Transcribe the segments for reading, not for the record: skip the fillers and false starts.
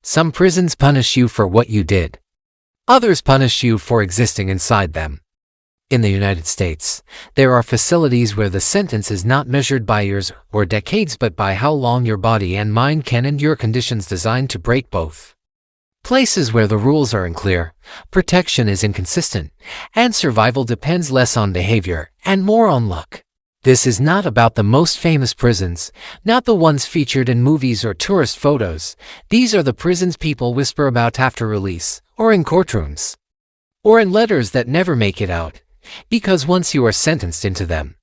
Some prisons punish you for what you did. Others punish you for existing inside them. In the United States, there are facilities where the sentence is not measured by years or decades but by how long your body and mind can endure conditions designed to break both. Places where the rules are unclear, protection is inconsistent, and survival depends less on behavior and more on luck. This is not about the most famous prisons, not the ones featured in movies or tourist photos. These are the prisons people whisper about after release, or in courtrooms, or in letters that never make it out, because once you are sentenced into them,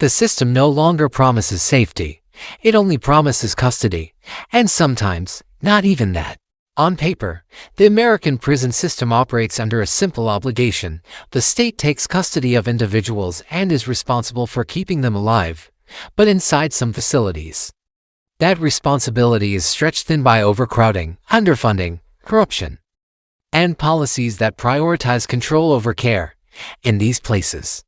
the system no longer promises safety. It only promises custody, and sometimes, not even that. On paper, the American prison system operates under a simple obligation. The state takes custody of individuals and is responsible for keeping them alive. But inside some facilities, that responsibility is stretched thin by overcrowding, underfunding, corruption, and policies that prioritize control over care. In these places,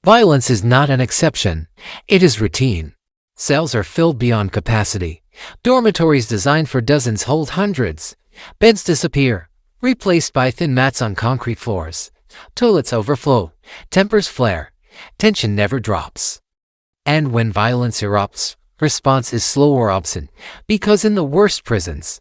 violence is not an exception, it is routine. Cells are filled beyond capacity. Dormitories designed for dozens hold hundreds. Beds disappear, replaced by thin mats on concrete floors. Toilets overflow. Tempers flare. Tension never drops. And when violence erupts, response is slow or absent, because in the worst prisons,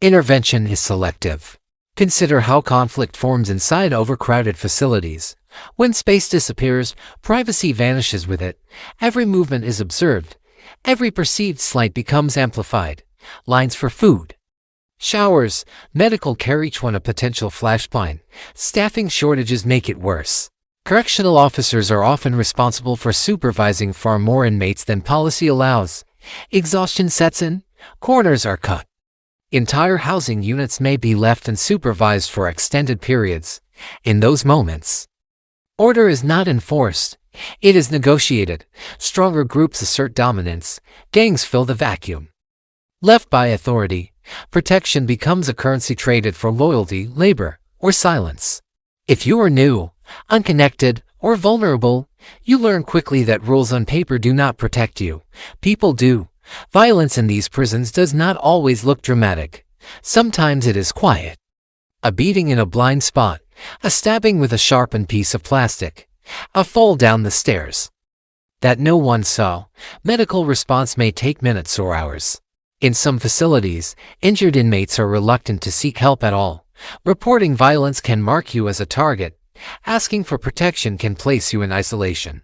intervention is selective. Consider how conflict forms inside overcrowded facilities. When space disappears, privacy vanishes with it. Every movement is observed. Every perceived slight becomes amplified. Lines for food, showers, medical care, each one a potential flashpoint. Staffing shortages make it worse. Correctional officers are often responsible for supervising far more inmates than policy allows. Exhaustion sets in. Corners are cut. Entire housing units may be left unsupervised for extended periods. In those moments, order is not enforced. It is negotiated. Stronger groups assert dominance. Gangs fill the vacuum left by authority. Protection becomes a currency traded for loyalty, labor, or silence. If you are new, unconnected, or vulnerable, you learn quickly that rules on paper do not protect you. People do. Violence in these prisons does not always look dramatic. Sometimes it is quiet. A beating in a blind spot, a stabbing with a sharpened piece of plastic, a fall down the stairs that no one saw. Medical response may take minutes or hours. In some facilities, injured inmates are reluctant to seek help at all. Reporting violence can mark you as a target. Asking for protection can place you in isolation.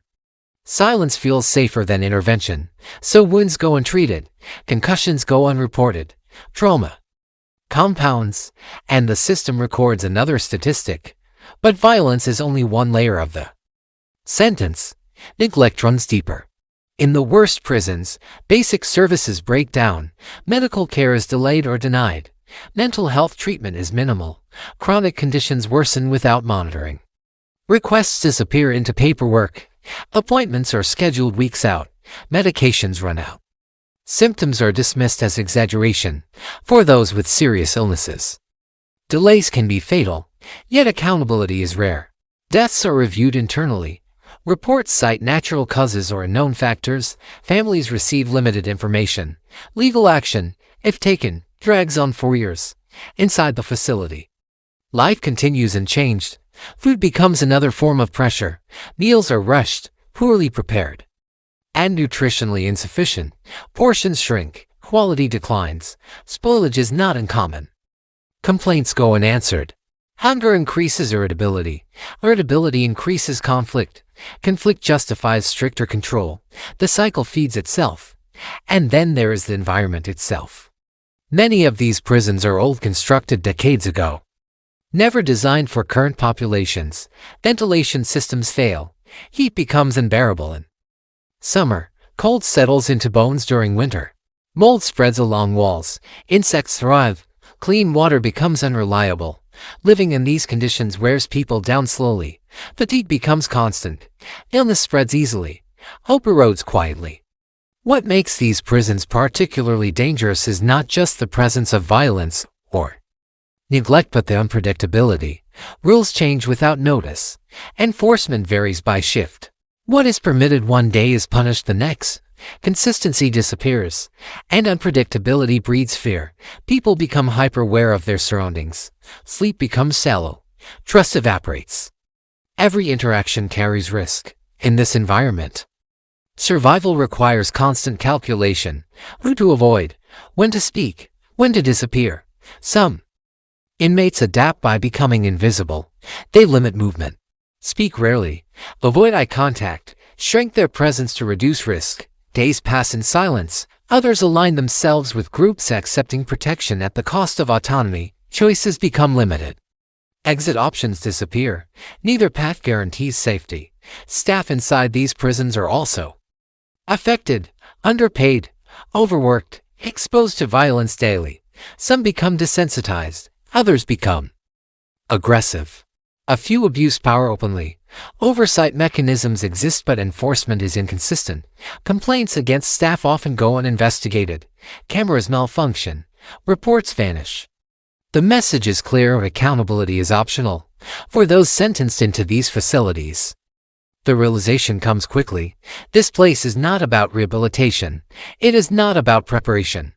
Silence feels safer than intervention, so wounds go untreated, concussions go unreported, trauma compounds, and the system records another statistic. But violence is only one layer of the sentence. Neglect runs deeper. In the worst prisons, basic services break down. Medical care is delayed or denied. Mental health treatment is minimal. Chronic conditions worsen without monitoring. Requests disappear into paperwork. Appointments are scheduled weeks out. Medications run out. Symptoms are dismissed as exaggeration for those with serious illnesses. Delays can be fatal, yet accountability is rare. Deaths are reviewed internally. Reports cite natural causes or unknown factors. Families receive limited information. Legal action, if taken, drags on for years. Inside the facility, life continues unchanged. Food becomes another form of pressure. Meals are rushed, poorly prepared, and nutritionally insufficient. Portions shrink, quality declines. Spoilage is not uncommon. Complaints go unanswered. Hunger increases irritability. Irritability increases conflict. Conflict justifies stricter control. The cycle feeds itself. And then there is the environment itself. Many of these prisons are old, constructed decades ago, never designed for current populations. Ventilation systems fail. Heat becomes unbearable in summer. Cold settles into bones during winter. Mold spreads along walls. Insects thrive. Clean water becomes unreliable. Living in these conditions wears people down slowly. Fatigue becomes constant. Illness spreads easily. Hope erodes quietly. What makes these prisons particularly dangerous is not just the presence of violence or neglect, but the unpredictability. Rules change without notice. Enforcement varies by shift. What is permitted one day is punished the next. consistency disappears, and unpredictability breeds fear. People become hyper-aware of their surroundings. Sleep becomes shallow. Trust evaporates. Every interaction carries risk. In this environment, survival requires constant calculation. Who to avoid, when to speak, when to disappear. Some inmates adapt by becoming invisible. They limit movement, speak rarely, avoid eye contact, shrink their presence to reduce risk. Days pass in silence. Others align themselves with groups accepting protection at the cost of autonomy. Choices become limited. Exit options disappear. Neither path guarantees safety. Staff inside these prisons are also affected, underpaid, overworked, exposed to violence daily. Some become desensitized. Others become aggressive. A few abuse power openly. Oversight mechanisms exist but enforcement is inconsistent. Complaints against staff often go uninvestigated. Cameras malfunction. Reports vanish. The message is clear: accountability is optional for those sentenced into these facilities. The realization comes quickly. This place is not about rehabilitation. It is not about preparation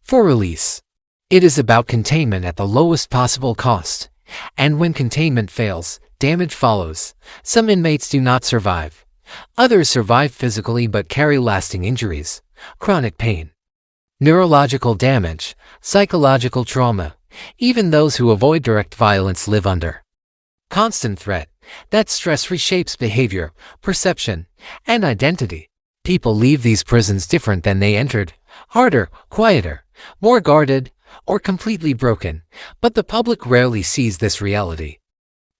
for release. It is about containment at the lowest possible cost. And when containment fails, damage follows. Some inmates do not survive. Others survive physically but carry lasting injuries, chronic pain, neurological damage, psychological trauma. Even those who avoid direct violence live under constant threat. That stress reshapes behavior, perception, and identity. People leave these prisons different than they entered, harder, quieter, more guarded, or completely broken, but the public rarely sees this reality.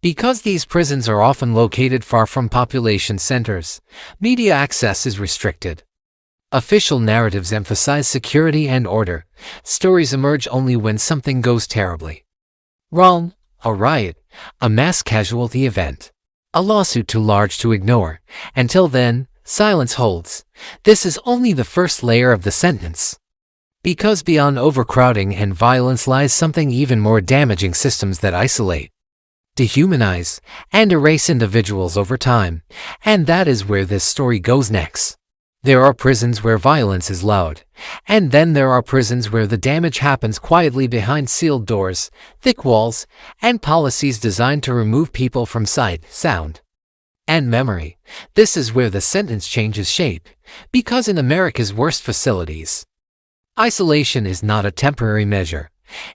Because these prisons are often located far from population centers, media access is restricted. Official narratives emphasize security and order. Stories emerge only when something goes terribly wrong: a riot, a mass casualty event, a lawsuit too large to ignore. Until then, silence holds. This is only the first layer of the sentence. Because beyond overcrowding and violence lies something even more damaging: systems that isolate, dehumanize, and erase individuals over time. And that is where this story goes next. There are prisons where violence is loud, and then there are prisons where the damage happens quietly behind sealed doors, thick walls, and policies designed to remove people from sight, sound, and memory. This is where the sentence changes shape, because in America's worst facilities, isolation is not a temporary measure.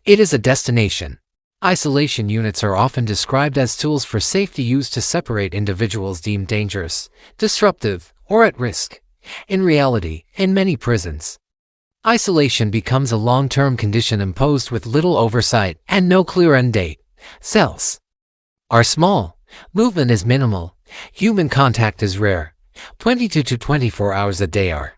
It is a destination. Isolation units are often described as tools for safety used to separate individuals deemed dangerous, disruptive, or at risk. In reality, in many prisons, isolation becomes a long-term condition imposed with little oversight and no clear end date. Cells are small, movement is minimal, human contact is rare. 22 to 24 hours a day are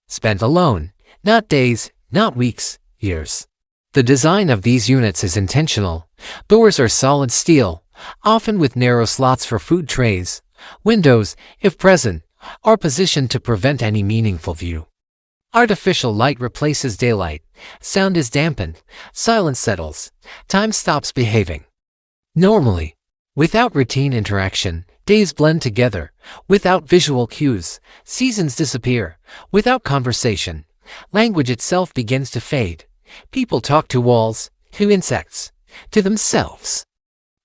spent alone, not days, not weeks, years. The design of these units is intentional. Doors are solid steel, often with narrow slots for food trays. Windows, if present, are positioned to prevent any meaningful view. Artificial light replaces daylight. Sound is dampened. Silence settles. Time stops behaving normally. Without routine interaction, days blend together. Without visual cues, seasons disappear. Without conversation, language itself begins to fade. People talk to walls, to insects, to themselves.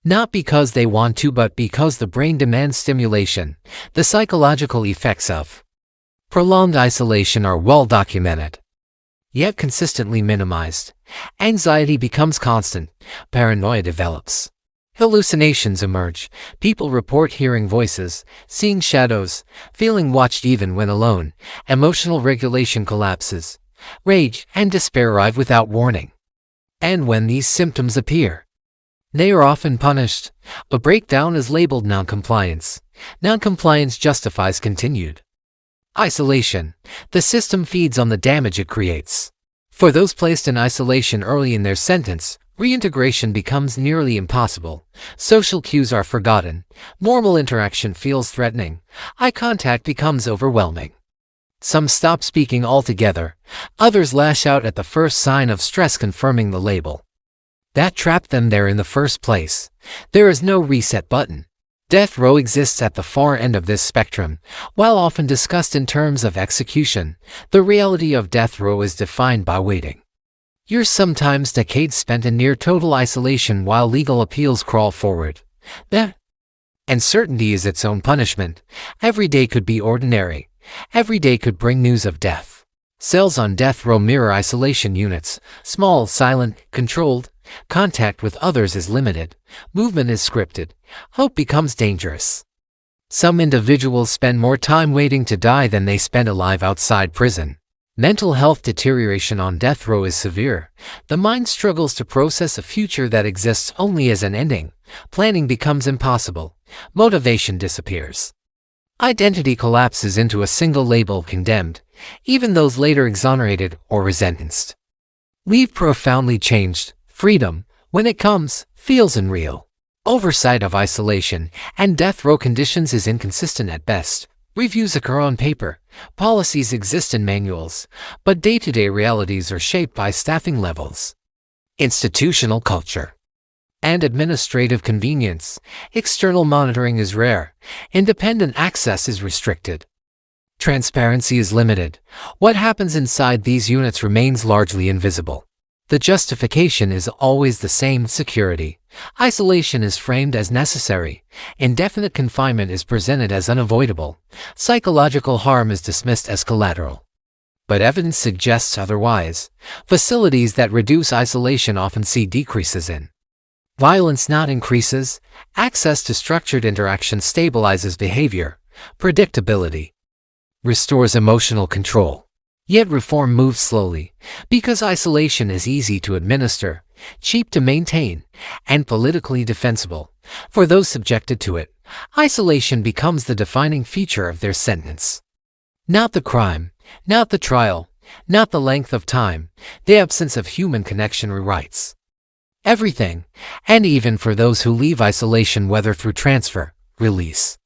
Not because they want to, but because the brain demands stimulation. The psychological effects of prolonged isolation are well documented, yet consistently minimized. Anxiety becomes constant. Paranoia develops. Hallucinations emerge. People report hearing voices, seeing shadows, feeling watched even when alone. Emotional regulation collapses. Rage and despair arrive without warning. And when these symptoms appear, they are often punished. A breakdown is labeled noncompliance. Noncompliance justifies continued isolation. The system feeds on the damage it creates. For those placed in isolation early in their sentence, reintegration becomes nearly impossible. Social cues are forgotten. Normal interaction feels threatening. Eye contact becomes overwhelming. Some stop speaking altogether. Others lash out at the first sign of stress, confirming the label that trapped them there in the first place. There is no reset button. Death row exists at the far end of this spectrum. While often discussed in terms of execution, the reality of death row is defined by waiting. Years, sometimes decades, spent in near total isolation while legal appeals crawl forward. That uncertainty is its own punishment. Every day could be ordinary. Every day could bring news of death. Cells on death row mirror isolation units. Small, silent, controlled. Contact with others is limited. Movement is scripted. Hope becomes dangerous. Some individuals spend more time waiting to die than they spend alive outside prison. Mental health deterioration on death row is severe. The mind struggles to process a future that exists only as an ending. Planning becomes impossible. Motivation disappears. Identity collapses into a single label: condemned, even those later exonerated or resentenced. We've profoundly changed. Freedom, when it comes, feels unreal. Oversight of isolation and death row conditions is inconsistent at best. Reviews occur on paper, policies exist in manuals, but day-to-day realities are shaped by staffing levels, institutional culture, and administrative convenience. External monitoring is rare. Independent access is restricted. Transparency is limited. What happens inside these units remains largely invisible. The justification is always the same: security. Isolation is framed as necessary. Indefinite confinement is presented as unavoidable. Psychological harm is dismissed as collateral. But evidence suggests otherwise. Facilities that reduce isolation often see decreases in violence, not increases. Access to structured interaction stabilizes behavior. Predictability restores emotional control. Yet reform moves slowly, because isolation is easy to administer, cheap to maintain, and politically defensible. For those subjected to it, isolation becomes the defining feature of their sentence. Not the crime, not the trial, not the length of time. The absence of human connection rewrites everything, and even for those who leave isolation, whether through transfer, release,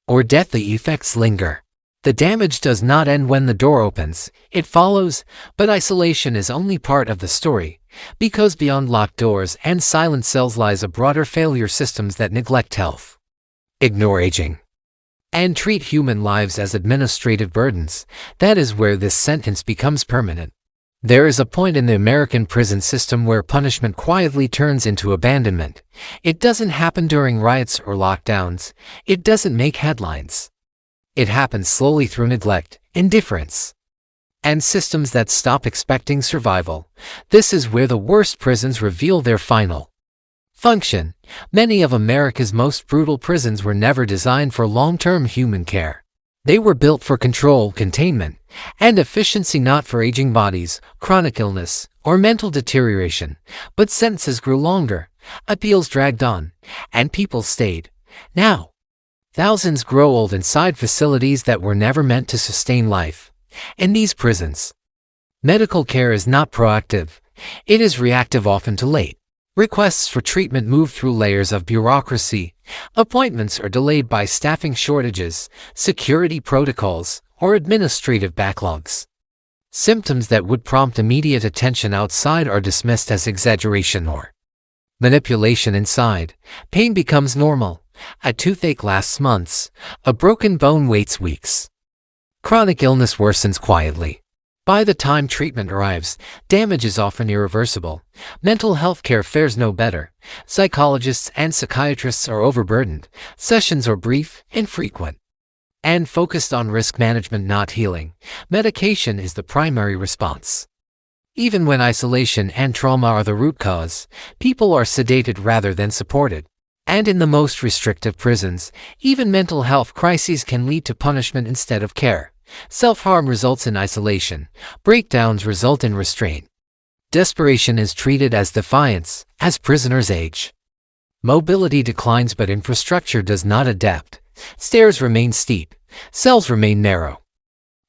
or death, the effects linger. The damage does not end when the door opens, it follows. But isolation is only part of the story, because beyond locked doors and silent cells lies a broader failure: systems that neglect health, ignore aging, and treat human lives as administrative burdens. That is where this sentence becomes permanent. There is a point in the American prison system where punishment quietly turns into abandonment. It doesn't happen during riots or lockdowns. It doesn't make headlines. It happens slowly through neglect, indifference, and systems that stop expecting survival. This is where the worst prisons reveal their final function. Many of America's most brutal prisons were never designed for long-term human care. They were built for control, containment, and efficiency, not for aging bodies, chronic illness, or mental deterioration. But sentences grew longer, appeals dragged on, and people stayed. Now, thousands grow old inside facilities that were never meant to sustain life. In these prisons, medical care is not proactive. It is reactive, often too late. Requests for treatment move through layers of bureaucracy. Appointments are delayed by staffing shortages, security protocols, or administrative backlogs. Symptoms that would prompt immediate attention outside are dismissed as exaggeration or manipulation inside. Pain becomes normal. A toothache lasts months. A broken bone waits weeks. Chronic illness worsens quietly. By the time treatment arrives, damage is often irreversible. Mental health care fares no better. Psychologists and psychiatrists are overburdened. Sessions are brief, infrequent, and focused on risk management, not healing. Medication is the primary response. Even when isolation and trauma are the root cause, people are sedated rather than supported. And in the most restrictive prisons, even mental health crises can lead to punishment instead of care. Self-harm results in isolation. Breakdowns result in restraint. Desperation is treated as defiance as prisoners age. Mobility declines, but infrastructure does not adapt. Stairs remain steep. Cells remain narrow.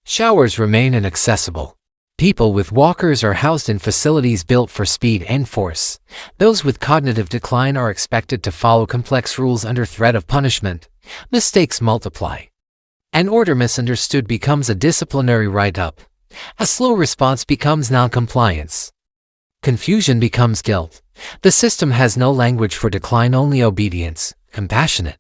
Showers remain inaccessible. People with walkers are housed in facilities built for speed and force. Those with cognitive decline are expected to follow complex rules under threat of punishment. Mistakes multiply. An order misunderstood becomes a disciplinary write-up. A slow response becomes non-compliance. Confusion becomes guilt. The system has no language for decline, only obedience, compassionate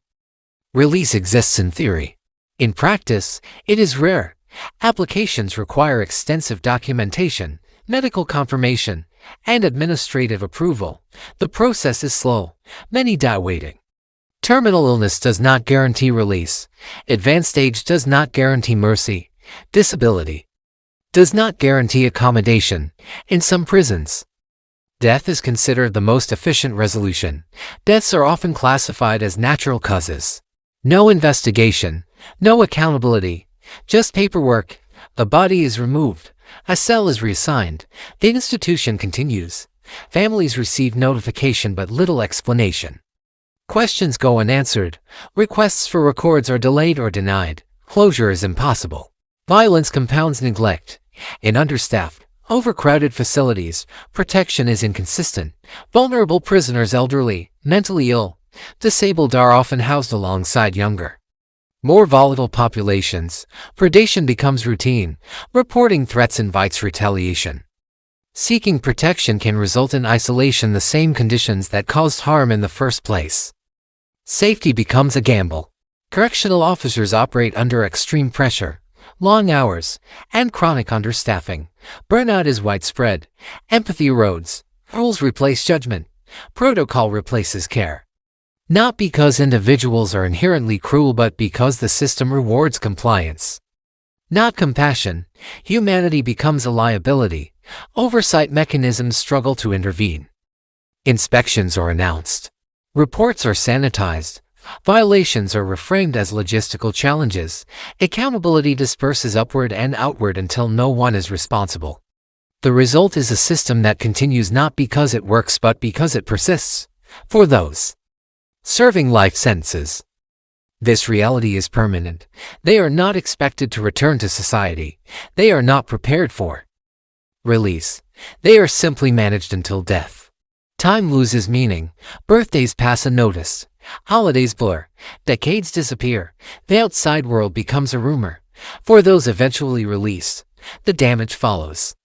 Release exists in theory. In practice, it is rare. Applications require extensive documentation, medical confirmation, and administrative approval. The process is slow. Many die waiting. Terminal illness does not guarantee release. Advanced age does not guarantee mercy. Disability does not guarantee accommodation. In some prisons, death is considered the most efficient resolution. Deaths are often classified as natural causes. No investigation, no accountability, just paperwork. The body is removed. A cell is reassigned. The institution continues. Families receive notification but little explanation. Questions go unanswered. Requests for records are delayed or denied. Closure is impossible. Violence compounds neglect. In understaffed, overcrowded facilities, protection is inconsistent. Vulnerable prisoners, elderly, mentally ill, disabled are often housed alongside younger, more volatile populations. Predation becomes routine. Reporting threats invites retaliation. Seeking protection can result in isolation, the same conditions that caused harm in the first place. Safety becomes a gamble. Correctional officers operate under extreme pressure, long hours, and chronic understaffing. Burnout is widespread. Empathy erodes. Rules replace judgment. Protocol replaces care. Not because individuals are inherently cruel, but because the system rewards compliance, not compassion. Humanity becomes a liability. Oversight mechanisms struggle to intervene. Inspections are announced. Reports are sanitized. Violations are reframed as logistical challenges. Accountability disperses upward and outward until no one is responsible. The result is a system that continues not because it works but because it persists. For those serving life sentences, this reality is permanent. They are not expected to return to society. They are not prepared for release. They are simply managed until death. Time loses meaning. Birthdays pass unnoticed. Holidays blur. Decades disappear. The outside world becomes a rumor. For those eventually released, the damage follows.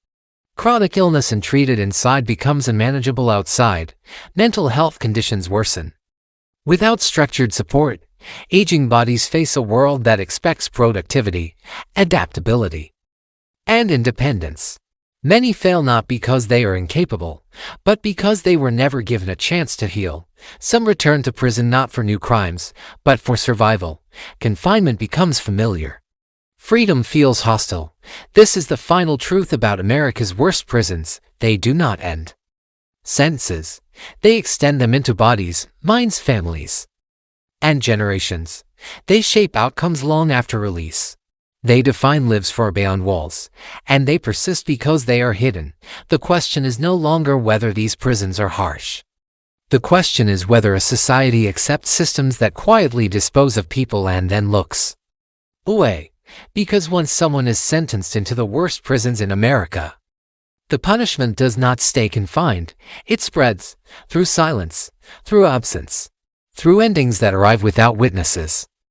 Chronic illness untreated inside becomes unmanageable outside. Mental health conditions worsen. Without structured support, aging bodies face a world that expects productivity, adaptability, and independence. Many fail not because they are incapable, but because they were never given a chance to heal. Some return to prison not for new crimes, but for survival. Confinement becomes familiar. Freedom feels hostile. This is the final truth about America's worst prisons. They do not end sentences. They extend them into bodies, minds, families, and generations. They shape outcomes long after release. They define lives far beyond walls, and they persist because they are hidden. The question is no longer whether these prisons are harsh. The question is whether a society accepts systems that quietly dispose of people and then looks away. Because once someone is sentenced into the worst prisons in America, the punishment does not stay confined. It spreads through silence, through absence, through endings that arrive without witnesses.